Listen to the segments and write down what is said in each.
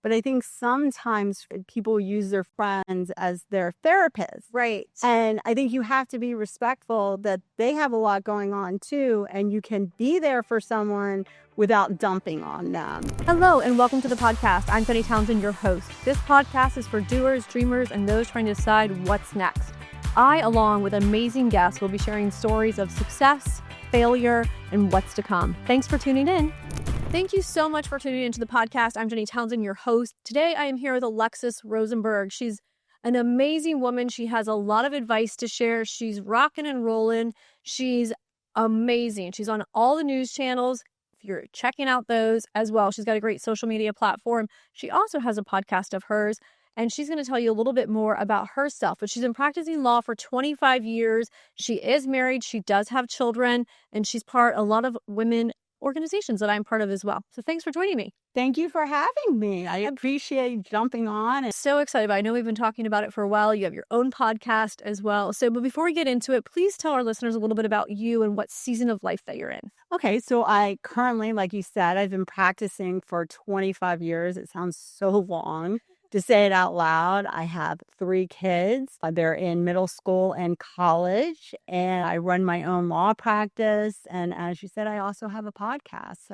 But I think sometimes people use their friends as their therapists. Right. And I think you have to be respectful that they have a lot going on too. And you can be there for someone without dumping on them. Hello, and welcome to the podcast. I'm Alday Townsend, your host. This podcast is for doers, dreamers, and those trying to decide what's next. I, along with amazing guests, will be sharing stories of success, failure, and what's to come. Thanks for tuning in. Thank you so much for tuning into the podcast. I'm Alday Townsend, your host. Today, I am here with Alexis Rosenberg. She's an amazing woman. She has a lot of advice to share. She's rocking and rolling. She's amazing. She's on all the news channels. If you're checking out those as well, she's got a great social media platform. She also has a podcast of hers, and she's going to tell you a little bit more about herself. But she's been practicing law for 25 years. She is married. She does have children, and she's part of a lot of women organizations that I'm part of as well. So thanks for joining me. Thank you for having me. I appreciate jumping on. And so excited. I know we've been talking about it for a while. You have your own podcast as well. But before we get into it, please tell our listeners a little bit about you and what season of life that you're in. Okay, so I currently, like you said, I've been practicing for 25 years. It sounds so long to say it out loud. I have 3 kids. They're in middle school and college, and I run my own law practice. And as you said, I also have a podcast.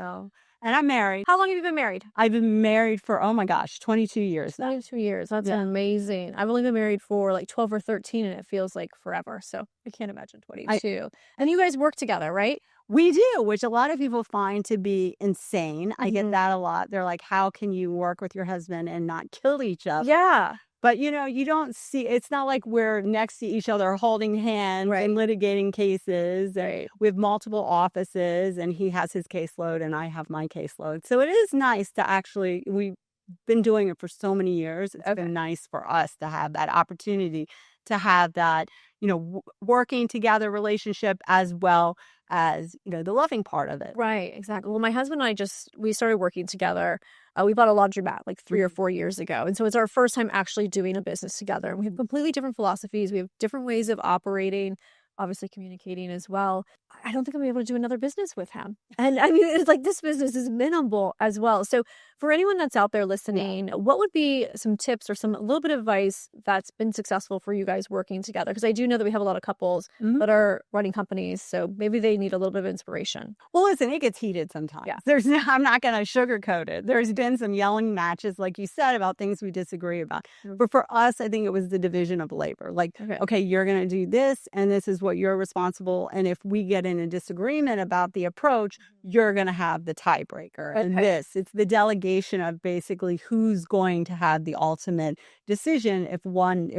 And I'm married. How long have you been married? I've been married for, 22 years now. 22 years. That's amazing. I've only been married for like 12 or 13, and it feels like forever. So I can't imagine 22. And you guys work together, right? We do, which a lot of people find to be insane. I get that a lot. They're like, how can you work with your husband and not kill each other? Yeah. But, you don't see, it's not like we're next to each other holding hands and litigating cases. Right. We have multiple offices, and he has his caseload and I have my caseload. So it is nice to actually, we've been doing it for so many years. It's been nice for us to have that opportunity to have that, working together relationship as well as, the loving part of it. Right, exactly. Well, my husband and I we started working together. We bought a laundromat like 3 or 4 years ago. And so it's our first time actually doing a business together. And we have completely different philosophies. We have different ways of operating, obviously communicating as well. I don't think I'm going to be able to do another business with him. And I mean, it's like this business is minimal as well. So for anyone that's out there listening, what would be some tips or a little bit of advice that's been successful for you guys working together? Because I do know that we have a lot of couples that are running companies. So maybe they need a little bit of inspiration. Well, listen, it gets heated sometimes. Yeah. I'm not going to sugarcoat it. There's been some yelling matches, like you said, about things we disagree about. But for us, I think it was the division of labor. Like, okay, you're going to do this, and this is what you're responsible. And if we get in a disagreement about the approach, you're going to have the tiebreaker. And it's the delegation of basically who's going to have the ultimate decision if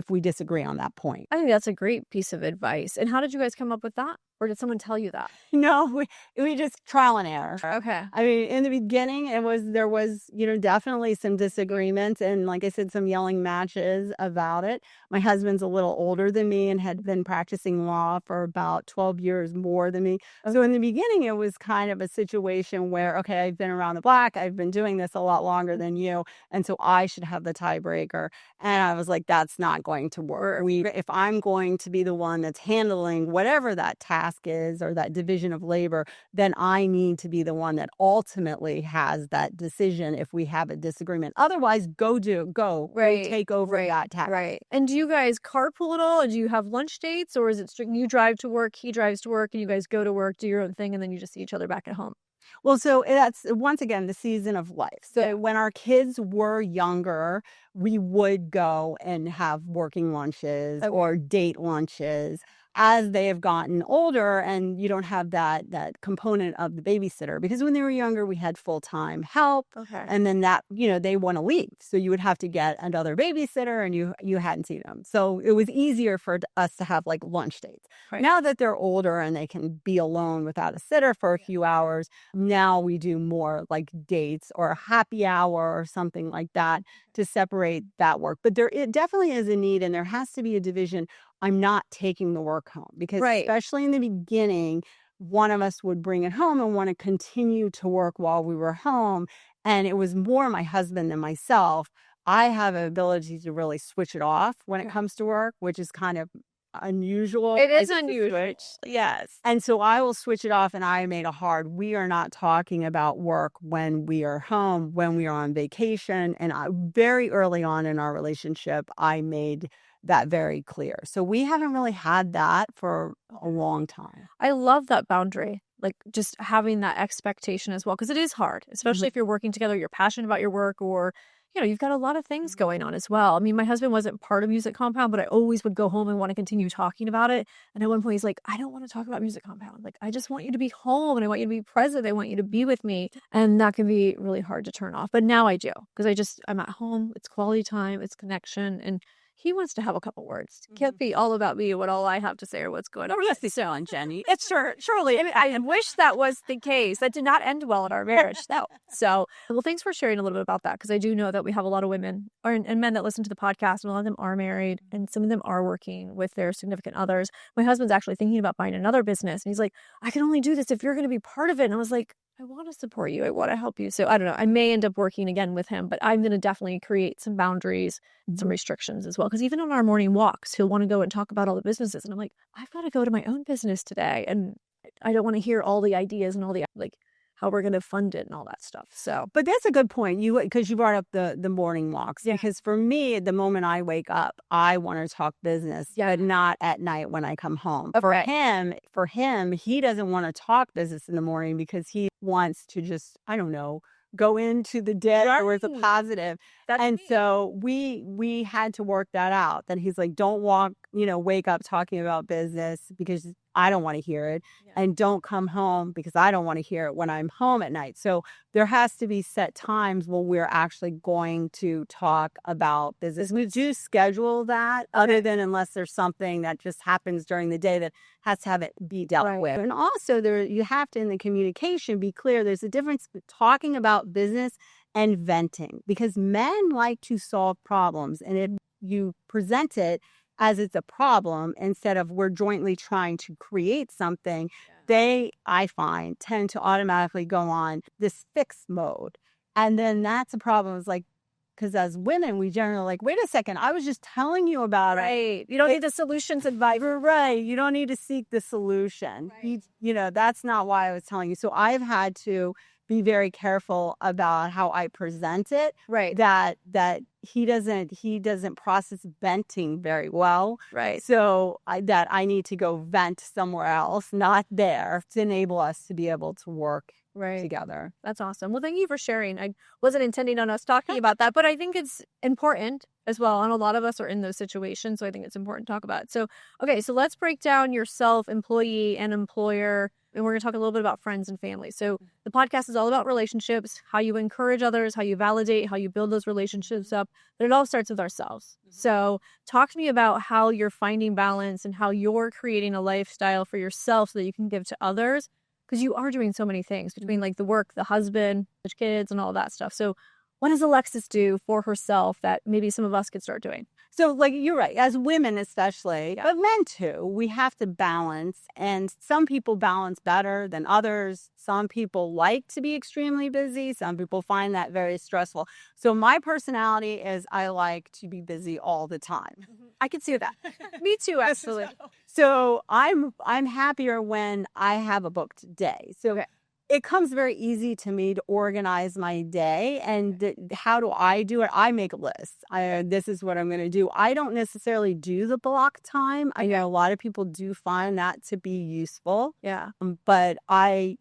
we disagree on that point. I think that's a great piece of advice. And how did you guys come up with that? Or did someone tell you that? No, we just trial and error. Okay. I mean, in the beginning, there was, definitely some disagreements and, like I said, some yelling matches about it. My husband's a little older than me and had been practicing law for about 12 years more than me. So in the beginning, it was kind of a situation where, okay, I've been around the block. I've been doing this a lot longer than you. And so I should have the tiebreaker. And I was like, that's not going to work. If I'm going to be the one that's handling whatever that task is or that division of labor, then I need to be the one that ultimately has that decision if we have a disagreement. Otherwise, go take over that task. Right. And do you guys carpool at all? Do you have lunch dates, or is it you drive to work, he drives to work, and you guys go to work, do your own thing, and then you just see each other back at home? Well, so that's, once again, the season of life. So when our kids were younger, we would go and have working lunches or date lunches. As they have gotten older, and you don't have that component of the babysitter, because when they were younger, we had full-time help. And then that, they want to leave. So you would have to get another babysitter, and you hadn't seen them. So it was easier for us to have like lunch dates. Now that they're older and they can be alone without a sitter for a few hours, now we do more like dates or a happy hour or something like that to separate that work. But it definitely is a need, and there has to be a division. I'm not taking the work home, because especially in the beginning, one of us would bring it home and want to continue to work while we were home. And it was more my husband than myself. I have an ability to really switch it off when it comes to work, which is kind of unusual. It is like, to unusual. switch. Yes. And so I will switch it off, and I made it hard. We are not talking about work when we are home, when we are on vacation. And very early on in our relationship, I made that very clear. So we haven't really had that for a long time. I love that boundary, like just having that expectation as well, because it is hard, especially if you're working together, you're passionate about your work, or you've got a lot of things going on as well. I mean, my husband wasn't part of Music Compound, but I always would go home and want to continue talking about it. And at one point he's like, I don't want to talk about Music Compound. Like, I just want you to be home and I want you to be present. I want you to be with me. And that can be really hard to turn off. But now I do, because I'm at home. It's quality time. It's connection. And he wants to have a couple words. It can't be all about me, what all I have to say or what's going on. Yes, so on, Jenny. It's surely. I mean, I wish that was the case. That did not end well in our marriage. No. So, well, thanks for sharing a little bit about that, because I do know that we have a lot of women and men that listen to the podcast, and a lot of them are married, and some of them are working with their significant others. My husband's actually thinking about buying another business, and he's like, I can only do this if you're going to be part of it. And I was like, I want to support you. I want to help you. So I don't know. I may end up working again with him, but I'm going to definitely create some boundaries and some restrictions as well. Because even on our morning walks, he'll want to go and talk about all the businesses. And I'm like, I've got to go to my own business today. And I don't want to hear all the ideas and all the, like, how we're going to fund it and all that stuff. So, but that's a good point. Because you brought up the morning walks. Yeah. Because for me, the moment I wake up, I want to talk business, but not at night when I come home. Okay. For him, he doesn't want to talk business in the morning because he wants to just, I don't know, go into the day where it's a positive. So we had to work that out. Then he's like, don't wake up talking about business because I don't want to hear it. Yeah. And don't come home because I don't want to hear it when I'm home at night. So there has to be set times when we're actually going to talk about business. We do schedule that, other than unless there's something that just happens during the day that has to have it be dealt with. And also you have to, in the communication, be clear. There's a difference between talking about business and venting, because men like to solve problems. And if you present it as it's a problem instead of we're jointly trying to create something, they, I find, tend to automatically go on this fix mode. And then that's a problem. It's like, because as women, we generally like, wait a second, I was just telling you about it. Right. You don't need the solutions advice. Right. You don't need to seek the solution. Right. That's not why I was telling you. So I've had to be very careful about how I present it. Right. That he doesn't process venting very well. Right. So I need to go vent somewhere else, not there, to enable us to be able to work together. That's awesome. Well, thank you for sharing. I wasn't intending on us talking about that, but I think it's important as well. And a lot of us are in those situations. So I think it's important to talk about it. So, okay. So let's break down yourself, employee and employer. And we're going to talk a little bit about friends and family. So the podcast is all about relationships, how you encourage others, how you validate, how you build those relationships up. But it all starts with ourselves. So talk to me about how you're finding balance and how you're creating a lifestyle for yourself so that you can give to others. Because you are doing so many things between like the work, the husband, the kids, and all that stuff. So what does Alexis do for herself that maybe some of us could start doing? So, like, you're right, as women especially, but men too, we have to balance. And some people balance better than others. Some people like to be extremely busy. Some people find that very stressful. So my personality is I like to be busy all the time. I can see that. Me too, actually. So I'm happier when I have a booked day. So it comes very easy to me to organize my day. And how do I do it? I make lists. This is what I'm going to do. I don't necessarily do the block time. I know a lot of people do find that to be useful. Yeah. But I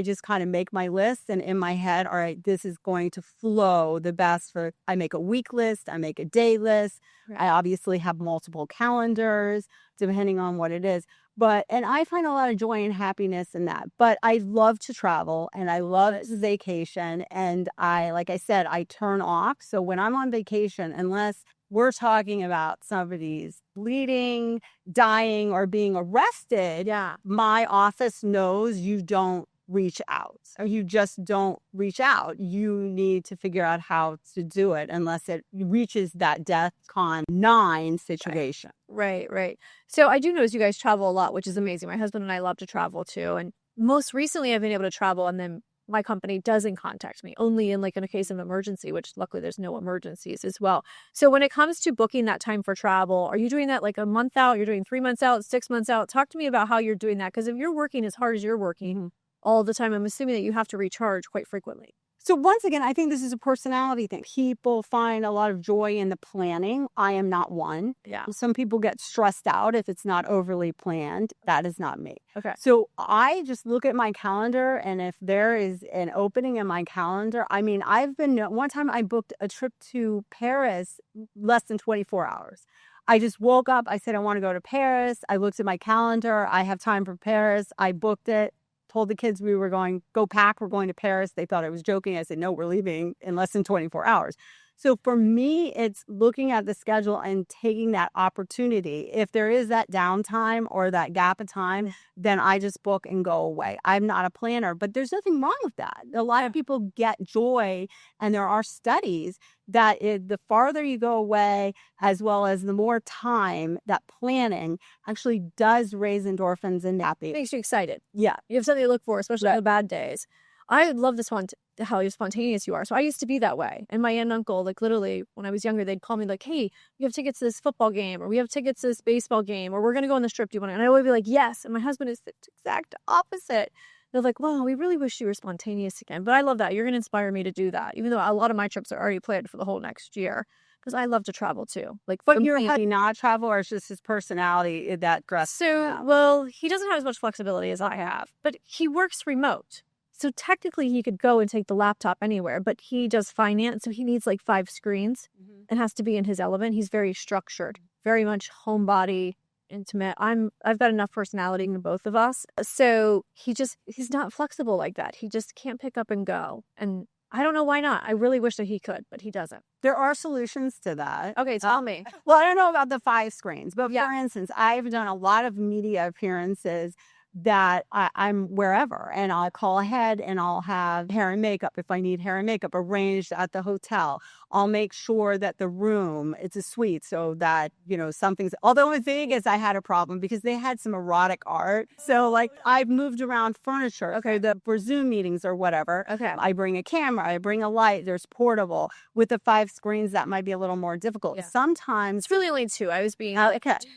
just kind of make my list, and in my head, all right, this is going to flow the best I make a week list. I make a day list. Right. I obviously have multiple calendars depending on what it is. And I find a lot of joy and happiness in that. But I love to travel and I love vacation. And like I said, I turn off. So when I'm on vacation, unless we're talking about somebody's bleeding, dying, or being arrested, my office knows you don't reach out, or you just don't reach out. You need to figure out how to do it unless it reaches that DEFCON 9 situation. Right. So I do notice you guys travel a lot, which is amazing. My husband and I love to travel too. And most recently I've been able to travel and then my company doesn't contact me, only in like in a case of emergency, which luckily there's no emergencies as well. So when it comes to booking that time for travel, are you doing that like a month out? You're doing 3 months out, 6 months out? Talk to me about how you're doing that. Because if you're working as hard as you're working all the time, I'm assuming that you have to recharge quite frequently. So once again, I think this is a personality thing. People find a lot of joy in the planning. I am not one. Yeah. Some people get stressed out if it's not overly planned. That is not me. Okay. So I just look at my calendar, and if there is an opening in my calendar, I mean, one time I booked a trip to Paris less than 24 hours. I just woke up. I said, I want to go to Paris. I looked at my calendar. I have time for Paris. I booked it. Told the kids we were going, go pack, we're going to Paris. They thought I was joking. I said, no, we're leaving in less than 24 hours. So for me, it's looking at the schedule and taking that opportunity. If there is that downtime or that gap of time, then I just book and go away. I'm not a planner, but there's nothing wrong with that. A lot of people get joy, and there are studies that the farther you go away, as well as the more time, that planning actually does raise endorphins and happy. Makes you excited. Yeah. You have something to look for, especially on the bad days. I love this one, how spontaneous you are. So I used to be that way. And my aunt and uncle, like literally when I was younger, they'd call me like, hey, you have tickets to this football game, or we have tickets to this baseball game, or we're going to go on this trip. Do you want to? And I would be like, yes. And my husband is the exact opposite. They're like, well, we really wish you were spontaneous again. But I love that. You're going to inspire me to do that, even though a lot of my trips are already planned for the whole next year. Because I love to travel too. Like, but you're happy not travel, or it's just his personality that dress? So, well, he doesn't have as much flexibility as I have, but he works remote. So technically he could go and take the laptop anywhere, but he does finance. So he needs like 5 screens and has to be in his element. He's very structured, very much homebody, intimate. I've got enough personality in both of us. So he's not flexible like that. He just can't pick up and go. And I don't know why not. I really wish that he could, but he doesn't. There are solutions to that. Okay, tell me. Well, I don't know about the 5 screens, but for instance, I've done a lot of media appearances that I'm wherever, and I'll call ahead and I'll have hair and makeup if I need hair and makeup arranged at the hotel. I'll make sure that the room, it's a suite, so that, something's, although in Vegas I had a problem because they had some erotic art. So like I've moved around furniture. Okay. For Zoom meetings or whatever. Okay. I bring a camera, I bring a light, there's portable. With the 5 screens, that might be a little more difficult. Yeah. Sometimes. It's really only 2. I was being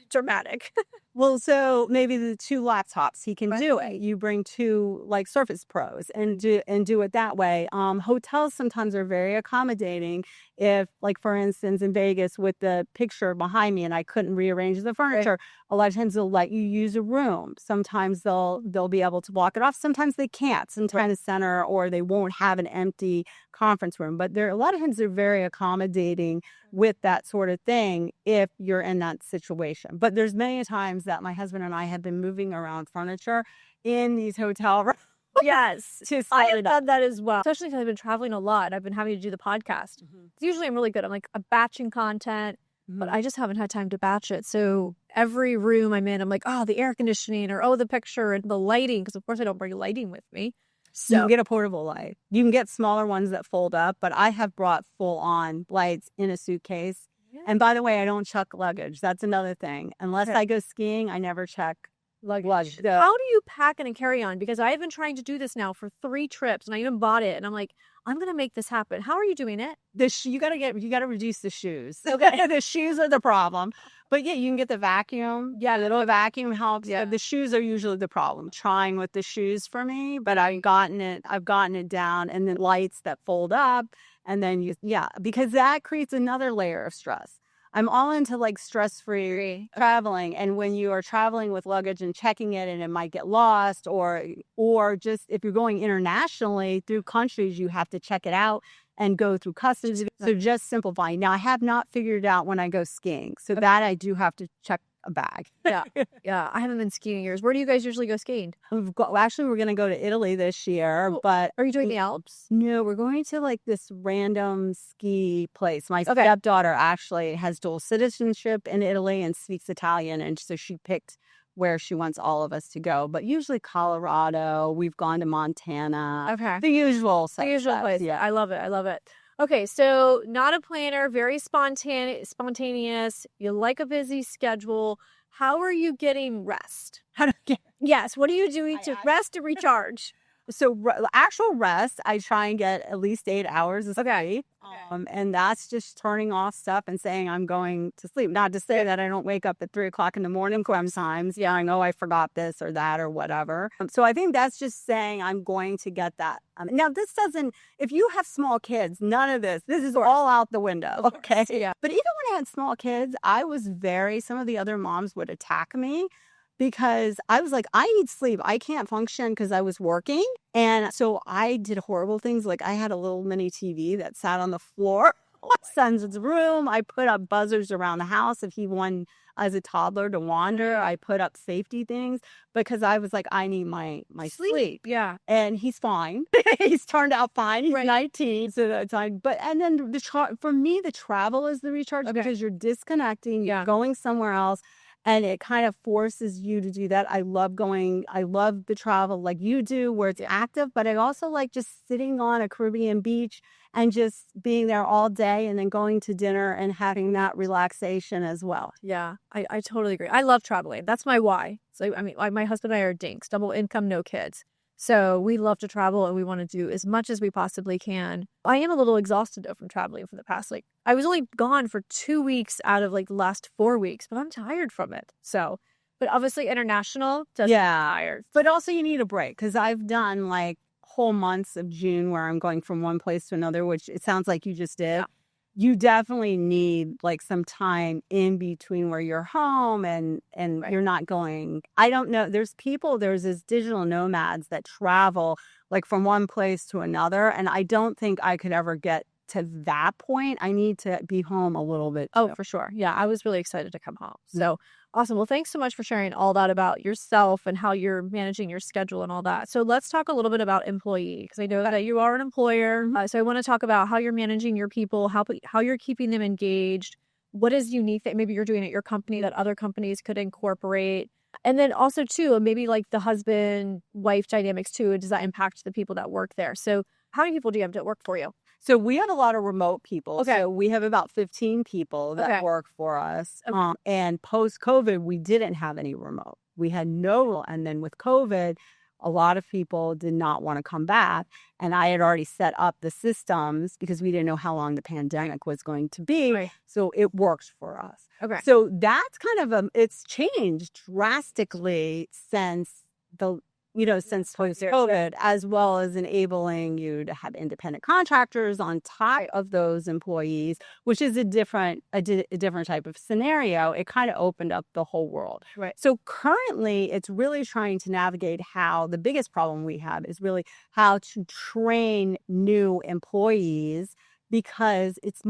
dramatic. Well, so maybe the 2 laptops, he can do it. You bring 2 like Surface Pros and do it that way. Hotels sometimes are very accommodating. If, like, for instance, in Vegas with the picture behind me and I couldn't rearrange the furniture, a lot of times they'll let you use a room. Sometimes they'll be able to block it off. Sometimes they can't. Sometimes the center, or they won't have an empty conference room. But a lot of times they're very accommodating with that sort of thing if you're in that situation. But there's many times that my husband and I have been moving around furniture in these hotel rooms. Yes, I have done that as well. Especially because I've been traveling a lot. I've been having to do the podcast. Usually I'm really good. I'm like batching content, but I just haven't had time to batch it. So every room I'm in, I'm like, oh, the air conditioning, or the picture and the lighting, because of course I don't bring lighting with me. So you can get a portable light. You can get smaller ones that fold up, but I have brought full-on lights in a suitcase. Yeah. And by the way, I don't check luggage. That's another thing. Unless I go skiing, I never check luggage. How do you pack in a carry-on? Because I've been trying to do this now for 3 trips, and I even bought it, and I'm like, I'm going to make this happen. How are you doing it? You got to reduce the shoes. Okay. The shoes are the problem. But yeah, you can get the vacuum. Yeah, the little vacuum helps. Yeah. The shoes are usually the problem. Trying with the shoes for me, but I've gotten it down, and then lights that fold up, and then because that creates another layer of stress. I'm all into like stress-free traveling. And when you are traveling with luggage and checking it and it might get lost, or just if you're going internationally through countries, you have to check it out and go through customs. So just simplifying. Now, I have not figured it out when I go skiing. So that I do have to check a bag. Yeah. I haven't been skiing in years. Where do you guys usually go skiing? Actually, we're going to go to Italy this year. But are you doing the Alps? No, we're going to like this random ski place. My stepdaughter actually has dual citizenship in Italy and speaks Italian. And so she picked where she wants all of us to go. But usually Colorado. We've gone to Montana. Okay. The usual place. Yeah. I love it. Okay, so not a planner, very spontaneous. You like a busy schedule. How are you getting rest? How do you get? Yes, what are you doing to rest and recharge? So actual rest, I try and get at least 8 hours of sleep. And that's just turning off stuff and saying I'm going to sleep. Not to say that I don't wake up at 3 o'clock in the morning sometimes. Yeah, I know I forgot this or that or whatever. So I think that's just saying I'm going to get that. Now, this doesn't, if you have small kids, none of this is all out the window. Okay. Yeah. But even when I had small kids, some of the other moms would attack me because I was like, I need sleep. I can't function because I was working. And so I did horrible things. Like I had a little mini TV that sat on the floor. My son's room. I put up buzzers around the house if he wanted as a toddler to wander. I put up safety things because I was like, I need my sleep. Yeah. And he's fine. He's turned out fine. He's 19. So that's fine. But, and then for me, the travel is the recharge because you're disconnecting, you're going somewhere else. And it kind of forces you to do that. I love the travel like you do where it's active, but I also like just sitting on a Caribbean beach and just being there all day and then going to dinner and having that relaxation as well. Yeah, I totally agree. I love traveling. That's my why. So, I mean, my husband and I are dinks, double income, no kids. So we love to travel and we want to do as much as we possibly can. I am a little exhausted though from traveling for the past, I was only gone for 2 weeks out of the last 4 weeks, but I'm tired from it. So, but obviously international doesn't tired. But also you need a break because I've done whole months of June where I'm going from one place to another, which it sounds like you just did. Yeah. You definitely need some time in between where you're home and you're not going. I don't know. There's this digital nomads that travel from one place to another. And I don't think I could ever get to that point. I need to be home a little bit. Oh, for sure. Yeah. I was really excited to come home. So awesome. Well, thanks so much for sharing all that about yourself and how you're managing your schedule and all that. So let's talk a little bit about employee, because I know that you are an employer. So I want to talk about how you're managing your people, how you're keeping them engaged. What is unique that maybe you're doing at your company that other companies could incorporate? And then also too, maybe the husband-wife dynamics too. Does that impact the people that work there? So how many people do you have that work for you? So we have a lot of remote people. Okay. So we have about 15 people that work for us. Okay. And post-COVID, we didn't have any remote. We had no. And then with COVID, a lot of people did not want to come back. And I had already set up the systems because we didn't know how long the pandemic was going to be. Right. So it works for us. Okay. So that's kind of it's changed drastically since since post-COVID, as well as enabling you to have independent contractors on top of those employees, which is a different type of scenario. It kind of opened up the whole world. Right. So currently, it's really trying to navigate how the biggest problem we have is really how to train new employees, because it's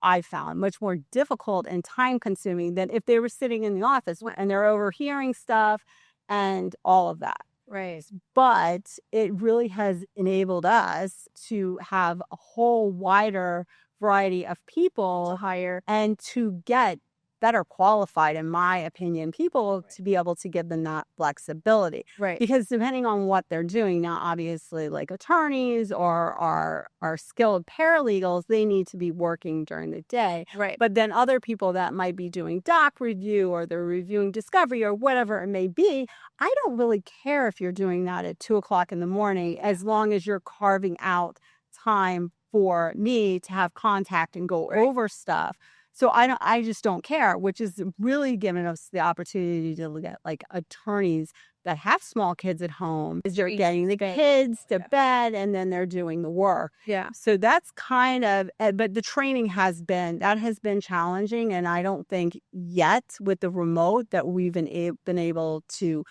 I found much more difficult and time-consuming than if they were sitting in the office and they're overhearing stuff and all of that. Right. But it really has enabled us to have a whole wider variety of people to hire and to get better qualified, in my opinion, people to be able to give them that flexibility. Right. Because depending on what they're doing now, obviously attorneys or our skilled paralegals, they need to be working during the day. Right. But then other people that might be doing doc review or they're reviewing discovery or whatever it may be, I don't really care if you're doing that at 2:00 in the morning, as long as you're carving out time for me to have contact and go over stuff. So I just don't care, which is really giving us the opportunity to look at attorneys that have small kids at home. They're getting the kids to bed and then they're doing the work. Yeah. So that's but the training has been challenging. And I don't think yet with the remote that we've been able to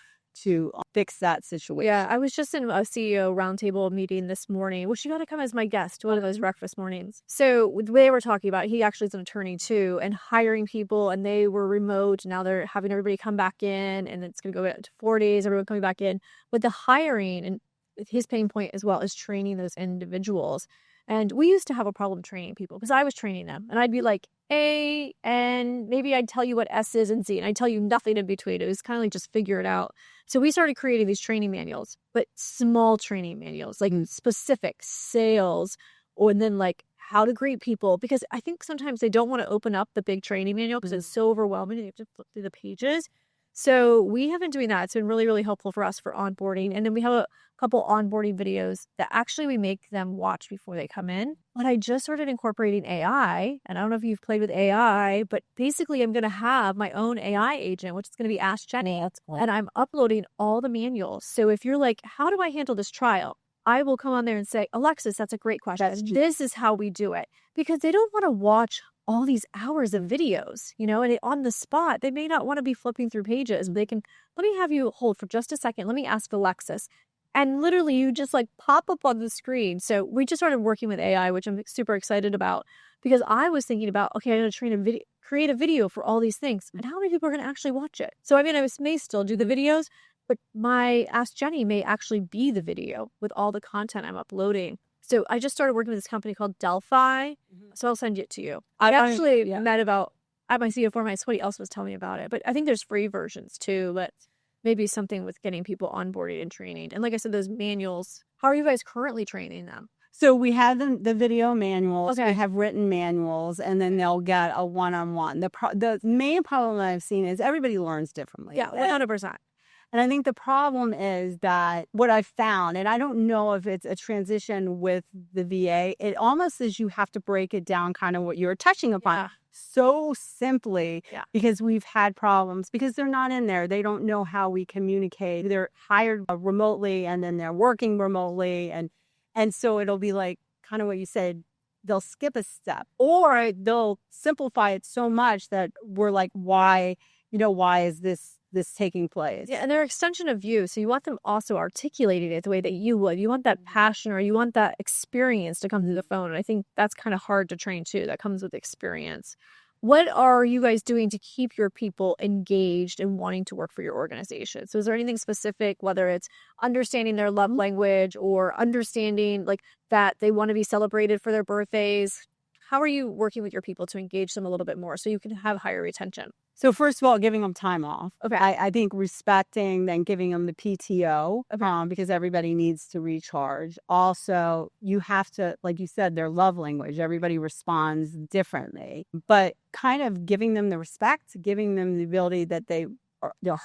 fix that situation. Yeah, I was just in a CEO roundtable meeting this morning. Well, she got to come as my guest, one of those breakfast mornings. So they were talking about, he actually is an attorney too, and hiring people, and they were remote. Now they're having everybody come back in, and it's going to go to 4 days, everyone coming back in. But the hiring, and his pain point as well, is training those individuals. And we used to have a problem training people because I was training them, and I'd be like, A, and maybe I'd tell you what S is and Z, and I'd tell you nothing in between. It was kind of just figure it out. So we started creating these training manuals, but small training manuals, specific sales, and then how to greet people, because I think sometimes they don't want to open up the big training manual because it's so overwhelming and you have to flip through the pages. So we have been doing that. It's been really, really helpful for us for onboarding. And then we have a couple onboarding videos that actually we make them watch before they come in. But I just started incorporating AI. And I don't know if you've played with AI, but basically I'm going to have my own AI agent, which is going to be Ask Jenny. That's cool. And I'm uploading all the manuals. So if you're like, how do I handle this trial? I will come on there and say, Alexis, that's a great question. This is how we do it. Because they don't want to watch all these hours of videos, and on the spot, they may not want to be flipping through pages. They can, let me have you hold for just a second. Let me ask Alexis. And literally you just like pop up on the screen. So we just started working with AI, which I'm super excited about, because I was thinking about, okay, I'm going to create a video for all these things. And how many people are going to actually watch it? So, I mean, I may still do the videos, but my Ask Jenny may actually be the video with all the content I'm uploading. So I just started working with this company called Delphi. So I'll send it to you. I actually met at my CFO forum, somebody else was telling me about it. But I think there's free versions too, but maybe something with getting people onboarded and trained. And like I said, those manuals, how are you guys currently training them? So we have the video manuals, we have written manuals, and then they'll get a one-on-one. The main problem I've seen is everybody learns differently. Yeah, 100%. And I think the problem is that what I've found, and I don't know if it's a transition with the VA, it almost is you have to break it down, kind of what you're touching upon so simply, because we've had problems because they're not in there. They don't know how we communicate. They're hired remotely and then they're working remotely. And so it'll be like kind of what you said, they'll skip a step or they'll simplify it so much that we're like, why is this taking place? Yeah, and they're an extension of you. So you want them also articulating it the way that you would. You want that passion or you want that experience to come through the phone. And I think that's kind of hard to train too. That comes with experience. What are you guys doing to keep your people engaged and wanting to work for your organization? So is there anything specific, whether it's understanding their love language or understanding like that they want to be celebrated for their birthdays? How are you working with your people to engage them a little bit more so you can have higher retention? So first of all, giving them time off. Okay. I think respecting, then giving them the PTO because everybody needs to recharge. Also, you have to, like you said, their love language. Everybody responds differently, but kind of giving them the respect, giving them the ability that they're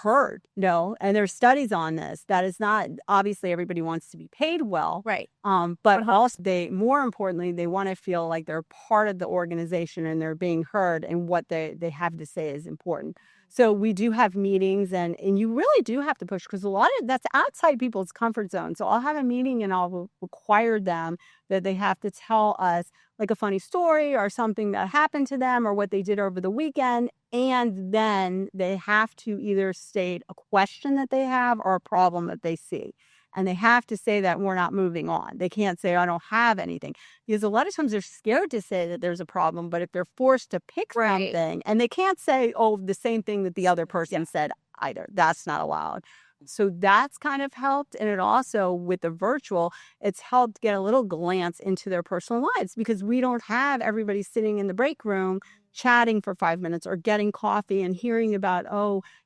heard, and there's studies on this. That is not, obviously everybody wants to be paid well. Right. But also more importantly, they want to feel like they're part of the organization and they're being heard and what they have to say is important. So we do have meetings and you really do have to push because a lot of that's outside people's comfort zone. So I'll have a meeting and I'll require them that they have to tell us like a funny story or something that happened to them or what they did over the weekend. And then they have to either state a question that they have or a problem that they see. And they have to say that we're not moving on. They can't say, I don't have anything. Because a lot of times they're scared to say that there's a problem. But if they're forced to pick something, and they can't say, the same thing that the other person said either. That's not allowed. So that's kind of helped. And it also, with the virtual, it's helped get a little glance into their personal lives because we don't have everybody sitting in the break room chatting for 5 minutes or getting coffee and hearing about,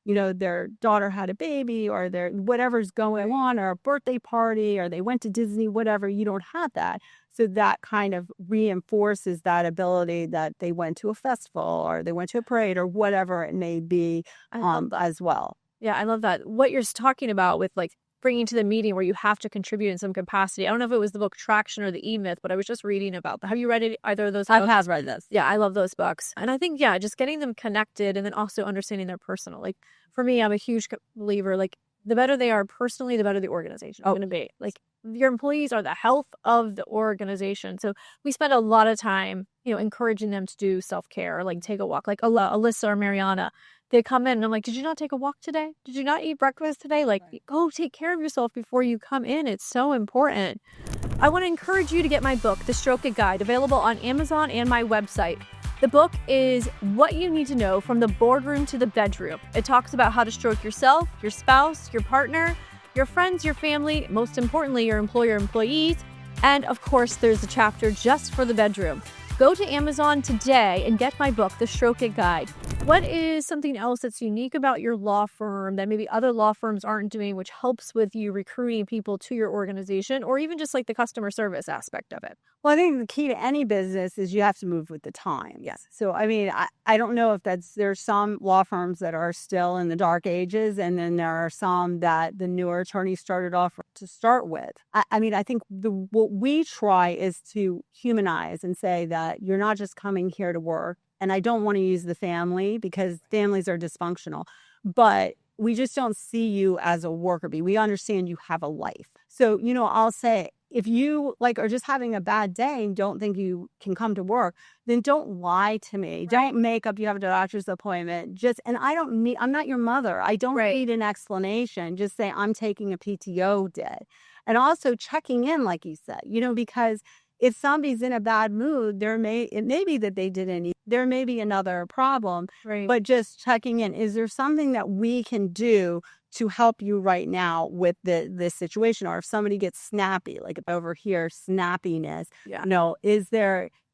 their daughter had a baby or their whatever's going on or a birthday party or they went to Disney, whatever. You don't have that. So that kind of reinforces that ability that they went to a festival or they went to a parade or whatever it may be as well. Yeah, I love that. What you're talking about with like bringing to the meeting where you have to contribute in some capacity. I don't know if it was the book Traction or the E-Myth, but I was just reading about that. Have you read either of those books? I have read this. Yeah, I love those books. And I think, just getting them connected and then also understanding their personal. Like for me, I'm a huge believer, like the better they are personally, the better the organization is going to be. Like your employees are the health of the organization. So we spend a lot of time, encouraging them to do self-care, like take a walk, like Alyssa or Mariana. They come in and I'm like, did you not take a walk today? Did you not eat breakfast today? Like, go take care of yourself before you come in. It's so important. I want to encourage you to get my book, The Stroke It Guide, available on Amazon and my website. The book is what you need to know from the boardroom to the bedroom. It talks about how to stroke yourself, your spouse, your partner, your friends, your family, most importantly, your employer, employees. And of course, there's a chapter just for the bedroom. Go to Amazon today and get my book, The Stroke It Guide. What is something else that's unique about your law firm that maybe other law firms aren't doing, which helps with you recruiting people to your organization, or even just like the customer service aspect of it? Well, I think the key to any business is you have to move with the times. Yes. So, I mean, I don't know if there's some law firms that are still in the dark ages, and then there are some that the newer attorneys started off to start with. I mean, I think what we try is to humanize and say that you're not just coming here to work. And I don't want to use the family because families are dysfunctional, but we just don't see you as a worker bee. We understand you have a life. So, I'll say, if you are just having a bad day and don't think you can come to work, then don't lie to me. Right. Don't make up you have a doctor's appointment. I'm not your mother. I don't need an explanation. Just say I'm taking a PTO day. And also checking in, like you said, because if somebody's in a bad mood, it may be that they didn't eat. There may be another problem, but just checking in. Is there something that we can do to help you right now with this situation? Or if somebody gets snappy, like over here, snappiness,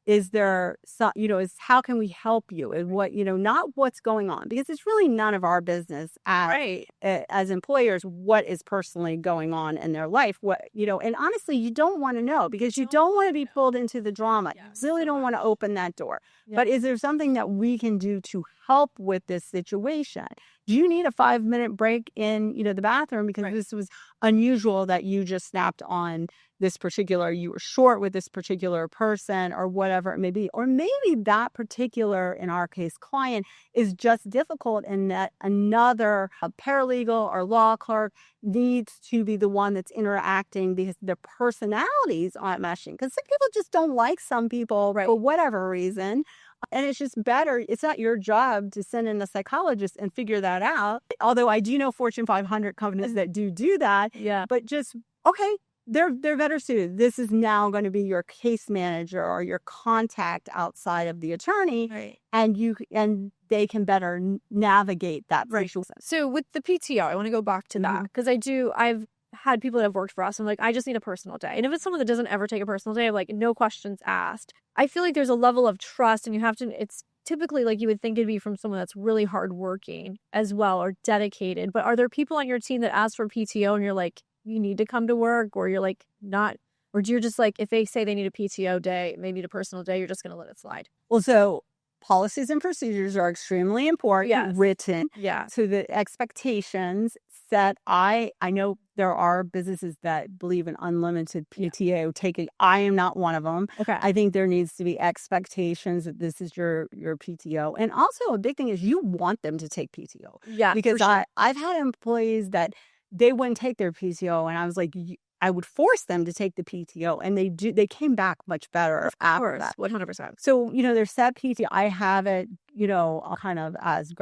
is there some, how can we help you? And what, not what's going on, because it's really none of our business as employers, what is personally going on in their life, and honestly, you don't want to know because you don't want to be pulled into the drama. You really don't want to open that door. But is there something that we can do to help with this situation? Do you need a 5-minute break in, the bathroom because this was unusual that you just snapped on you were short with this particular person or whatever it may be. Or maybe that particular, in our case, client is just difficult and that another paralegal or law clerk needs to be the one that's interacting because their personalities aren't meshing. Because some people just don't like some people for whatever reason. And it's just better. It's not your job to send in a psychologist and figure that out. Although I do know Fortune 500 companies that do that. Yeah. But just, okay, they're better suited. This is now going to be your case manager or your contact outside of the attorney. And they can better navigate that situation. So with the PTO, I want to go back to that because I've had people that have worked for us. I'm like, I just need a personal day. And if it's someone that doesn't ever take a personal day, I'm like, no questions asked. I feel like there's a level of trust and it's typically like you would think it'd be from someone that's really hardworking as well or dedicated. But are there people on your team that ask for PTO and you're like, you need to come to work, or you're like not, or you're just like, if they say they need a PTO day, they need a personal day, you're just going to let it slide? Well, so policies and procedures are extremely important, written. Yeah. So the expectations set, I know there are businesses that believe in unlimited PTO. I am not one of them. Okay. I think there needs to be expectations that this is your PTO. And also a big thing is you want them to take PTO. Yeah. Because I've had employees that they wouldn't take their PTO, and I was like, I would force them to take the PTO, and they came back much better after that. 100%. So, there's set PTO. I have it, kind of as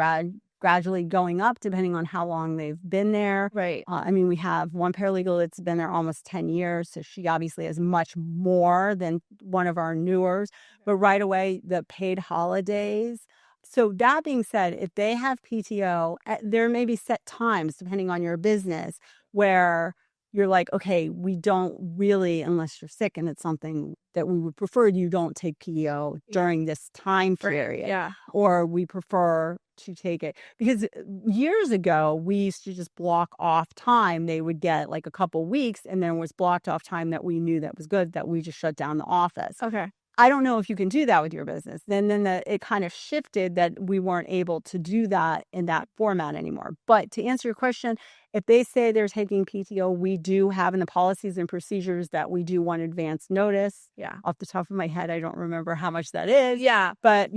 gradually going up depending on how long they've been there. Right. I mean, we have one paralegal that's been there almost 10 years. So she obviously has much more than one of our newers. But right away, the paid holidays. So that being said, if they have PTO, there may be set times depending on your business where you're like, okay, we don't really, unless you're sick and it's something that we would prefer, you don't take PTO during this time period. Yeah. Or we prefer to take it. Because years ago, we used to just block off time. They would get like a couple weeks, and then was blocked off time that we knew that was good, that we just shut down the office. Okay. I don't know if you can do that with your business. Then it kind of shifted that we weren't able to do that in that format anymore. But to answer your question, if they say they're taking PTO, we do have in the policies and procedures that we do want advance notice. Yeah. Off the top of my head, I don't remember how much that is. Yeah. But,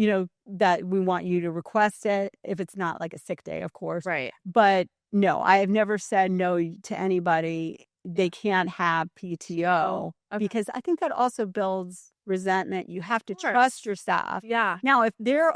that we want you to request it if it's not like a sick day, of course. Right. But no, I have never said no to anybody. They can't have PTO because I think that also builds resentment. You have to trust your staff. Yeah. Now, if they're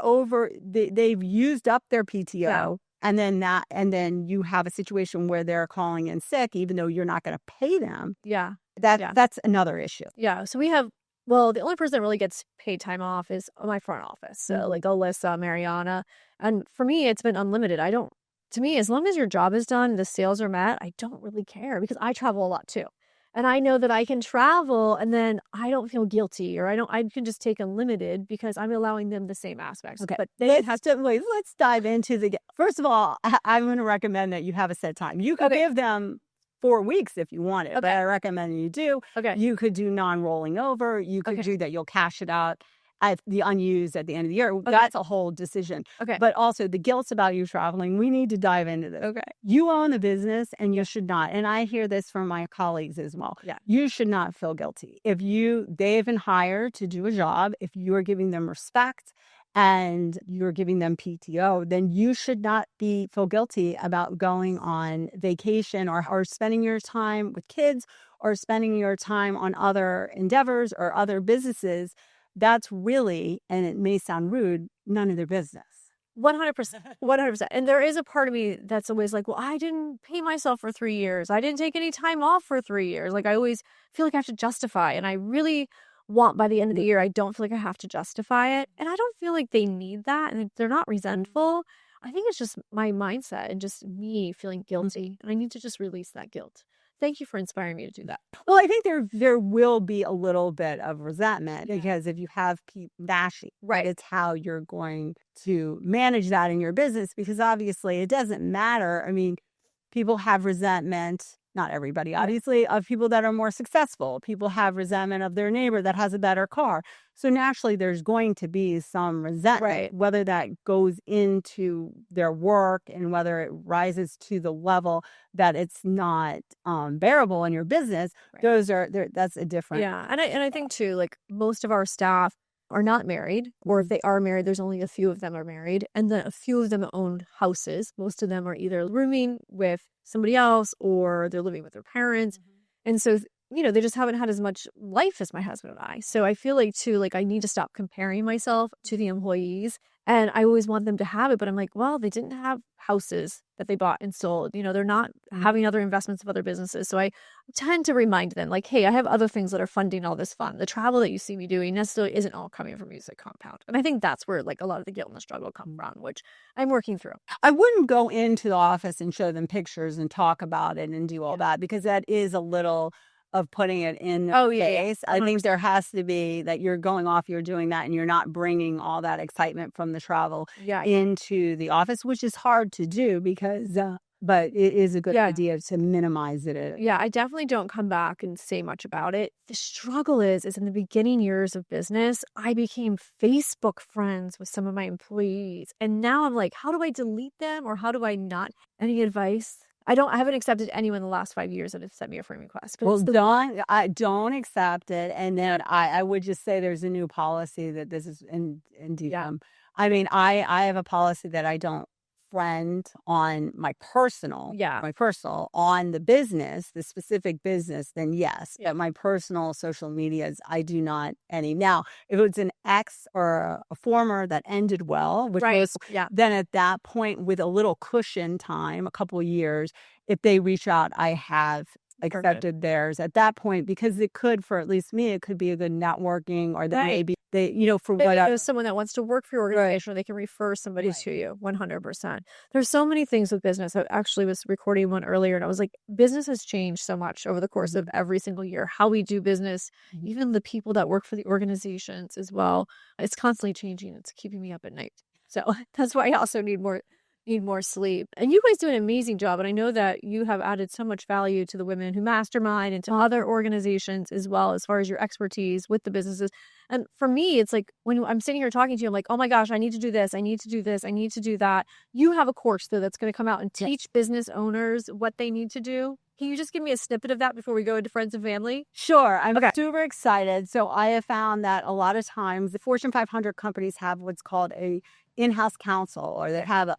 they've used up their PTO, and then you have a situation where they're calling in sick, even though you're not going to pay them. Yeah. That's another issue. Yeah. So we have, the only person that really gets paid time off is my front office. So like Alyssa, Mariana. And for me, it's been unlimited. To me, as long as your job is done, the sales are met, I don't really care because I travel a lot too. And I know that I can travel and then I don't feel guilty, or I can just take unlimited because I'm allowing them the same aspects. Okay. But they have to. Let's dive into first of all, I'm going to recommend that you have a set time. You could give them 4 weeks if you want it, but I recommend you do. Okay. You could do non-rolling over. You could do that. You'll cash it out at the unused at the end of the year. That's a whole decision. Okay. But also the guilt about you traveling, we need to dive into this. Okay. You own the business and you should not. And I hear this from my colleagues as well. Yeah. You should not feel guilty. If they've been hired to do a job, if you are giving them respect and you're giving them PTO, then you should not feel guilty about going on vacation or spending your time with kids or spending your time on other endeavors or other businesses. That's really, and it may sound rude, none of their business. 100%. 100%. And there is a part of me that's always like, well, I didn't pay myself for 3 years. I didn't take any time off for 3 years. Like, I always feel like I have to justify. And I really want, by the end of the year, I don't feel like I have to justify it. And I don't feel like they need that. And they're not resentful. I think it's just my mindset and just me feeling guilty. And I need to just release that guilt. Thank you for inspiring me to do that. Well, I think there will be a little bit of resentment because if you have people dashing, right, it's how you're going to manage that in your business, because obviously it doesn't matter. I mean, people have resentment, not everybody, obviously, of people that are more successful. People have resentment of their neighbor that has a better car. So naturally, there's going to be some resentment, whether that goes into their work and whether it rises to the level that it's not bearable in your business. That's a different. Yeah. And I think too, like, most of our staff are not married, or if they are married, there's only a few of them are married. And then a few of them own houses. Most of them are either rooming with somebody else or they're living with their parents. And so, they just haven't had as much life as my husband and I. So I feel like too, like, I need to stop comparing myself to the employees. And I always want them to have it, but I'm like, well, they didn't have houses that they bought and sold. They're not having other investments of other businesses. So I tend to remind them, like, hey, I have other things that are funding all this fun. The travel that you see me doing necessarily isn't all coming from Music Compound. And I think that's where, like, a lot of the guilt and the struggle come from, which I'm working through. I wouldn't go into the office and show them pictures and talk about it and do all that, because that is a little of putting it in face. I think there has to be that you're going off, you're doing that, and you're not bringing all that excitement from the travel into the office, which is hard to do because, but it is a good idea to minimize it. Yeah, I definitely don't come back and say much about it. The struggle is in the beginning years of business, I became Facebook friends with some of my employees. And now I'm like, how do I delete them, or how do I not? Any advice? I haven't accepted anyone in the last 5 years that have sent me a friend request. But don't accept it. And then I would just say there's a new policy that this is I mean, I have a policy that I don't friend on my personal, on the business, the specific business, then yes. But my personal social medias, I do not any. Now, if it's an ex or a former that ended well, which was, then at that point, with a little cushion time, a couple of years, if they reach out, I have accepted theirs at that point, because it could, for at least me, it could be a good networking, or that maybe they, for what someone that wants to work for your organization, or they can refer somebody to you. 100%. There's so many things with business. I actually was recording one earlier, and I was like, business has changed so much over the course of every single year. How we do business, even the people that work for the organizations as well. It's constantly changing. It's keeping me up at night. So that's why I also need more sleep. And you guys do an amazing job. And I know that you have added so much value to the women who mastermind and to other organizations as well, as far as your expertise with the businesses. And for me, it's like, when I'm sitting here talking to you, I'm like, oh my gosh, I need to do this. I need to do this. I need to do that. You have a course though that's going to come out and teach business owners what they need to do. Can you just give me a snippet of that before we go into friends and family? Sure. I'm super excited. So I have found that a lot of times the Fortune 500 companies have what's called a in-house counsel, or they have a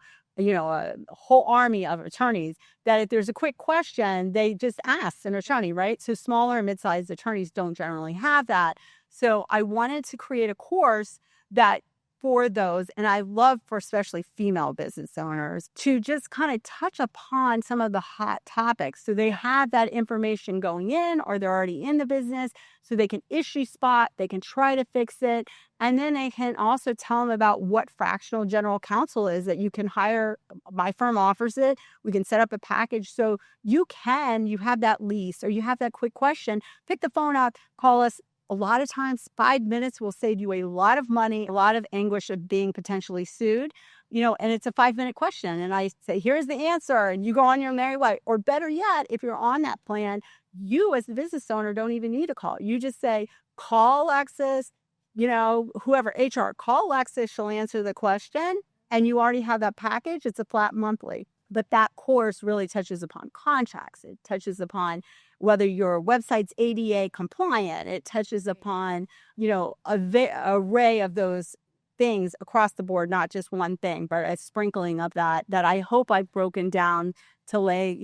whole army of attorneys that if there's a quick question, they just ask an attorney, right? So smaller and mid-sized attorneys don't generally have that. So I wanted to create a course that for those, and I love for especially female business owners to just kind of touch upon some of the hot topics. So they have that information going in, or they're already in the business, so they can issue spot, they can try to fix it. And then they can also tell them about what fractional general counsel is that you can hire. My firm offers it. We can set up a package. So you have that lease or you have that quick question, pick the phone up, call us. A lot of times, 5 minutes will save you a lot of money, a lot of anguish of being potentially sued, and it's a 5-minute question. And I say, here's the answer. And you go on your merry way. Or better yet, if you're on that plan, you as the business owner don't even need a call. You just say, call Alexis, whoever, HR, call Alexis. She'll answer the question. And you already have that package. It's a flat monthly. But that course really touches upon contracts. It touches upon whether your website's ADA compliant. It touches upon, array of those things across the board, not just one thing, but a sprinkling of that I hope I've broken down to lay,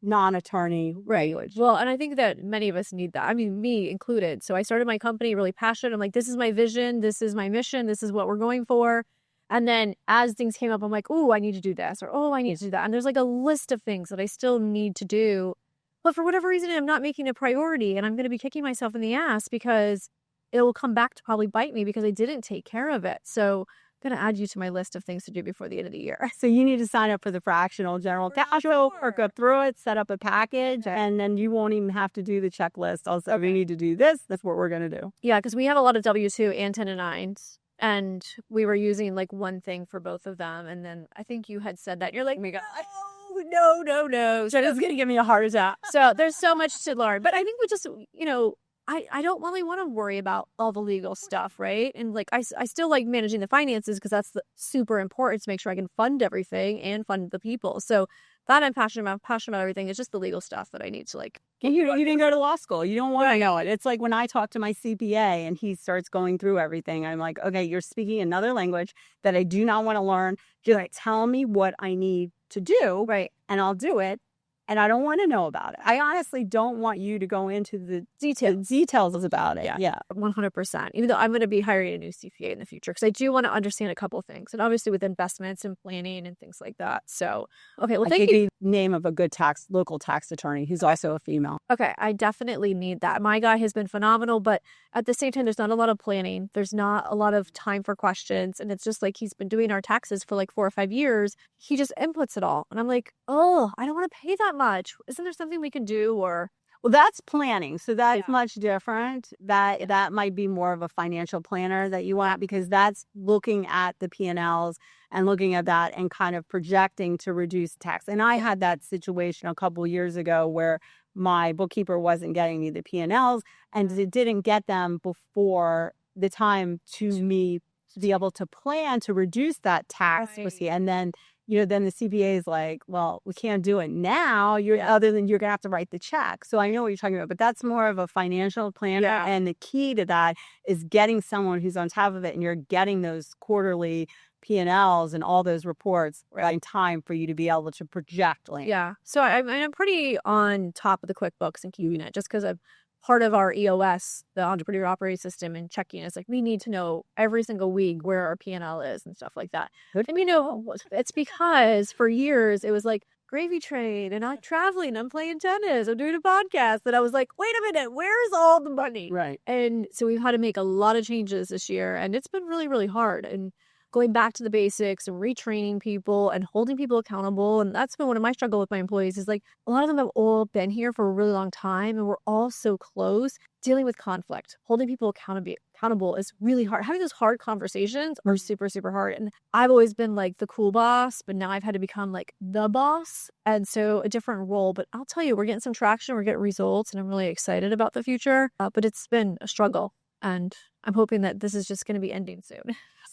non-attorney language. Well, and I think that many of us need that. I mean, me included. So I started my company really passionate. I'm like, this is my vision. This is my mission. This is what we're going for. And then as things came up, I'm like, oh, I need to do this, or oh, I need to do that. And there's like a list of things that I still need to do. But for whatever reason, I'm not making it a priority. And I'm going to be kicking myself in the ass because it will come back to probably bite me because I didn't take care of it. So I'm going to add you to my list of things to do before the end of the year. So you need to sign up for the fractional general counsel, or go through it, set up a package, and then you won't even have to do the checklist. Also, we need to do this. That's what we're going to do. Yeah, because we have a lot of W-2 and 1099s. And we were using like one thing for both of them. And then I think you had said that. You're like, oh my God, no. So it's going to give me a heart attack. So there's so much to learn. But I think we just, I don't really want to worry about all the legal stuff, right? And like, I still like managing the finances because that's super important to make sure I can fund everything and fund the people. So that I'm passionate about everything. It's just the legal stuff that I need to like. You didn't go to law school. You don't want to know it. It's like when I talk to my CPA and he starts going through everything, I'm like, okay, you're speaking another language that I do not want to learn. You're like, tell me what I need to do. Right. And I'll do it. And I don't want to know about it. I honestly don't want you to go into the details about it. Yeah. 100%. Even though I'm going to be hiring a new CPA in the future because I do want to understand a couple of things. And obviously with investments and planning and things like that. So, okay. Well, thank you. The name of a good local tax attorney who's also a female. Okay. I definitely need that. My guy has been phenomenal, but at the same time, there's not a lot of planning. There's not a lot of time for questions. And it's just like he's been doing our taxes for like 4 or 5 years. He just inputs it all. And I'm like, oh, I don't want to pay that much. Isn't there something we can do? Or well, that's planning. So that's much different. That might be more of a financial planner that you want, because that's looking at the P&Ls and looking at that and kind of projecting to reduce tax. And I had that situation a couple of years ago where my bookkeeper wasn't getting me the P&Ls, and it didn't get them before the time to me to be able to plan to reduce that tax. Right. And then then the CPA is like, well, we can't do it now. Other than you're going to have to write the check. So I know what you're talking about, but that's more of a financial planner. Yeah. And the key to that is getting someone who's on top of it, and you're getting those quarterly P&Ls and all those reports in time for you to be able to project land. Yeah. So I'm pretty on top of the QuickBooks and keeping it just because I'm part of our EOS, the Entrepreneur Operating System, and checking is like, we need to know every single week where our P&L is and stuff like that. Good. And it's because for years it was like gravy train and I'm traveling, I'm playing tennis, I'm doing a podcast, that I was like, wait a minute, where's all the money? Right. And so we've had to make a lot of changes this year, and it's been really, really hard. And going back to the basics and retraining people and holding people accountable. And that's been one of my struggles with my employees, is like a lot of them have all been here for a really long time and we're all so close. Dealing with conflict, holding people accountable is really hard. Having those hard conversations are super, super hard. And I've always been like the cool boss, but now I've had to become like the boss. And so a different role. But I'll tell you, we're getting some traction, we're getting results, and I'm really excited about the future. But it's been a struggle. And I'm hoping that this is just going to be ending soon.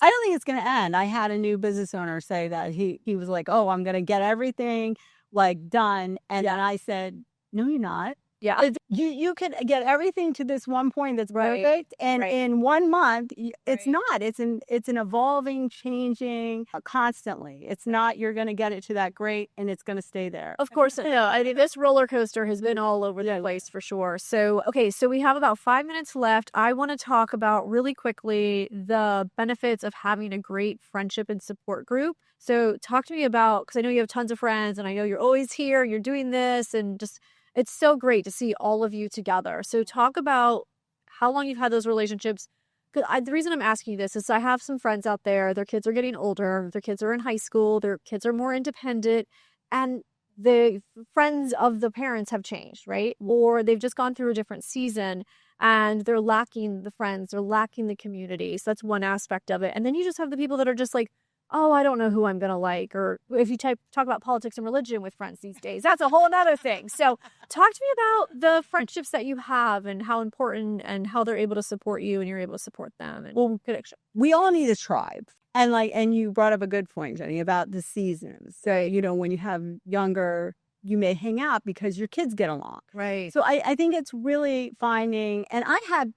I don't think it's going to end. I had a new business owner say that he was like, oh, I'm going to get everything like done. And then I said, no, you're not. Yeah. You can get everything to this one point that's Right. perfect, and Right. in 1 month, it's Right. not. It's an evolving, changing constantly. It's not you're going to get it to that great and it's going to stay there. Of course, no. I mean, this roller coaster has been all over the place for sure. So, okay, so we have about 5 minutes left. I want to talk about really quickly the benefits of having a great friendship and support group. So, talk to me about, because I know you have tons of friends and I know you're always here, you're doing this, and just it's so great to see all of you together. So, talk about how long you've had those relationships. The reason I'm asking you this is I have some friends out there, their kids are getting older, their kids are in high school, their kids are more independent, and the friends of the parents have changed, right? Or they've just gone through a different season and they're lacking the friends, they're lacking the community. So that's one aspect of it. And then you just have the people that are just like, oh, I don't know who I'm going to like. Or if you talk about politics and religion with friends these days, that's a whole other thing. So talk to me about the friendships that you have and how important and how they're able to support you and you're able to support them. And connection. We all need a tribe. And you brought up a good point, Jenny, about the seasons. So, when you have younger, you may hang out because your kids get along. Right. So I think it's really finding, and I have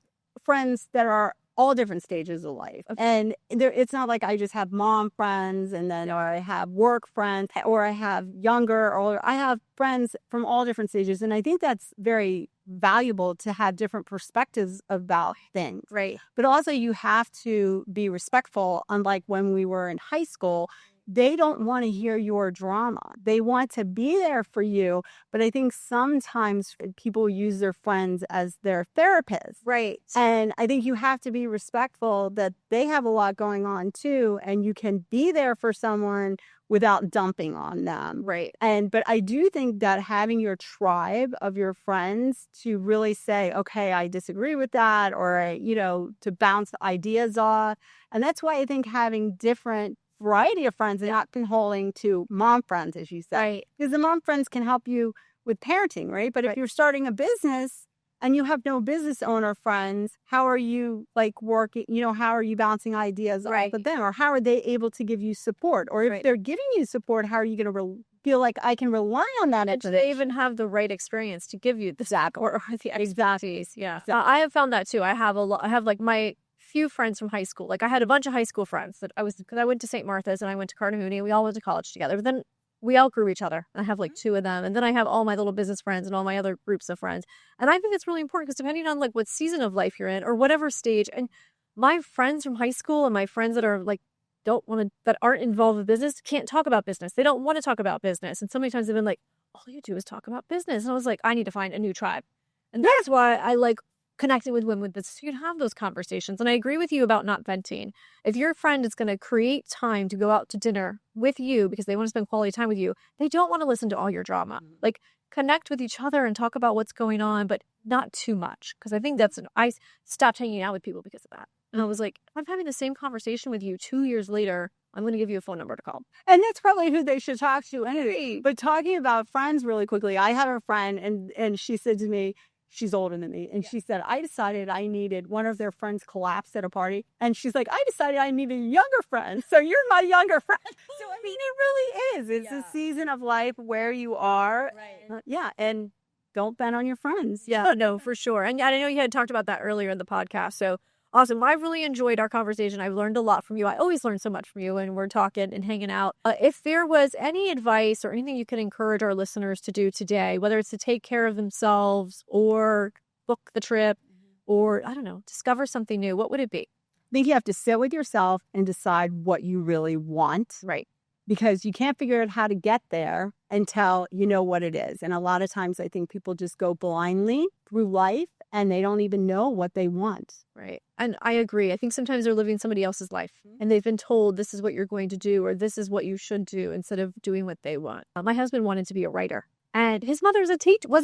friends that are all different stages of life. Okay. And it's not like I just have mom friends and then, or I have work friends, or I have younger, or I have friends from all different stages. And I think that's very valuable to have different perspectives about things. Right. But also you have to be respectful. Unlike when we were in high school, they don't want to hear your drama. They want to be there for you. But I think sometimes people use their friends as their therapists. Right. And I think you have to be respectful that they have a lot going on too. And you can be there for someone without dumping on them. Right. But I do think that having your tribe of your friends to really say, okay, I disagree with that, or, to bounce ideas off. And that's why I think having different variety of friends and not pinholing to mom friends, as you said. Right. Because the mom friends can help you with parenting, right? But if you're starting a business and you have no business owner friends, how are you working, how are you bouncing ideas off of them? Or how are they able to give you support? Or if they're giving you support, how are you going to feel like I can rely on that? And do they even have the right experience to give you the or the expertise? Yeah. I have found that too. I have my few friends from high school. I had a bunch of high school friends because I went to St. Martha's and I went to Carnegie. We all went to college together. But then we outgrew each other. I have 2 of them. And then I have all my little business friends and all my other groups of friends. And I think it's really important because depending on what season of life you're in or whatever stage, and my friends from high school and my friends that are that aren't involved with business can't talk about business. They don't want to talk about business. And so many times they've been like, all you do is talk about business. And I was like, I need to find a new tribe. And that's why I connecting with women with this, so you can have those conversations. And I agree with you about not venting. If your friend is going to create time to go out to dinner with you because they want to spend quality time with you, they don't want to listen to all your drama. Connect with each other and talk about what's going on, but not too much. Because I think I stopped hanging out with people because of that. And I was like, I'm having the same conversation with you 2 years later. I'm going to give you a phone number to call. And that's probably who they should talk to anyway. But talking about friends really quickly, I had a friend and she said to me, she's older than me. And she said, I decided I needed one of their friends collapsed at a party. And she's like, I decided I needed a younger friend. So you're my younger friend. So, I mean, it really is. It's a season of life where you are. Right. And don't bet on your friends. Yeah, no, for sure. And I know you had talked about that earlier in the podcast. So awesome. I've really enjoyed our conversation. I've learned a lot from you. I always learn so much from you when we're talking and hanging out. If there was any advice or anything you could encourage our listeners to do today, whether it's to take care of themselves or book the trip or, I don't know, discover something new, what would it be? I think you have to sit with yourself and decide what you really want. Right. Because you can't figure out how to get there until you know what it is. And a lot of times I think people just go blindly through life and they don't even know what they want. Right. And I agree. I think sometimes they're living somebody else's life and they've been told this is what you're going to do or this is what you should do instead of doing what they want. My husband wanted to be a writer and his mother was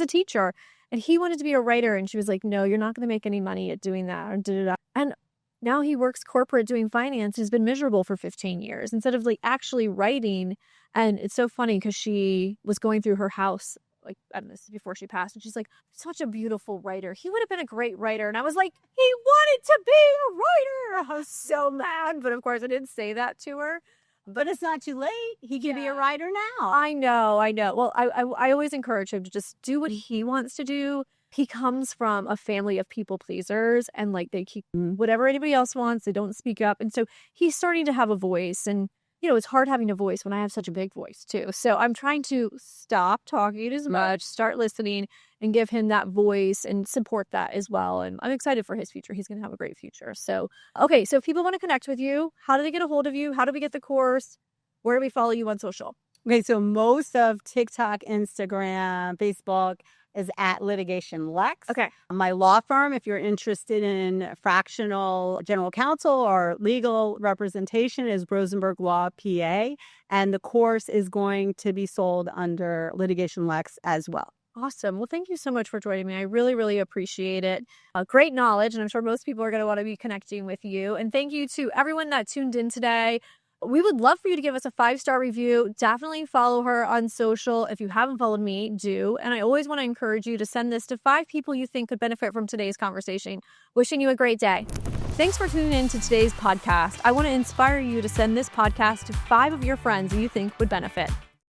a teacher and he wanted to be a writer. And she was like, no, you're not going to make any money at doing that. And now he works corporate doing finance and has been miserable for 15 years instead of actually writing. And it's so funny because she was going through her house, I don't know, this is before she passed. And she's like, such a beautiful writer. He would have been a great writer. And I was like, he wanted to be a writer. I was so mad. But of course I didn't say that to her. But it's not too late. He can be a writer now. I know. Well, I always encourage him to just do what he wants to do. He comes from a family of people pleasers, and like they keep whatever anybody else wants. They don't speak up. And so he's starting to have a voice. And, it's hard having a voice when I have such a big voice too. So I'm trying to stop talking as much, start listening, and give him that voice and support that as well. And I'm excited for his future. He's going to have a great future. So, okay. So if people want to connect with you, how do they get a hold of you? How do we get the course? Where do we follow you on social? Okay, so most of TikTok, Instagram, Facebook is at LitigationLex. Okay. My law firm, if you're interested in fractional general counsel or legal representation, is Rosenberg Law PA. And the course is going to be sold under LitigationLex as well. Awesome. Well, thank you so much for joining me. I really, really appreciate it. Great knowledge, and I'm sure most people are going to want to be connecting with you. And thank you to everyone that tuned in today. We would love for you to give us a 5-star review. Definitely follow her on social. If you haven't followed me, do. And I always want to encourage you to send this to 5 people you think could benefit from today's conversation. Wishing you a great day. Thanks for tuning in to today's podcast. I want to inspire you to send this podcast to 5 of your friends that you think would benefit.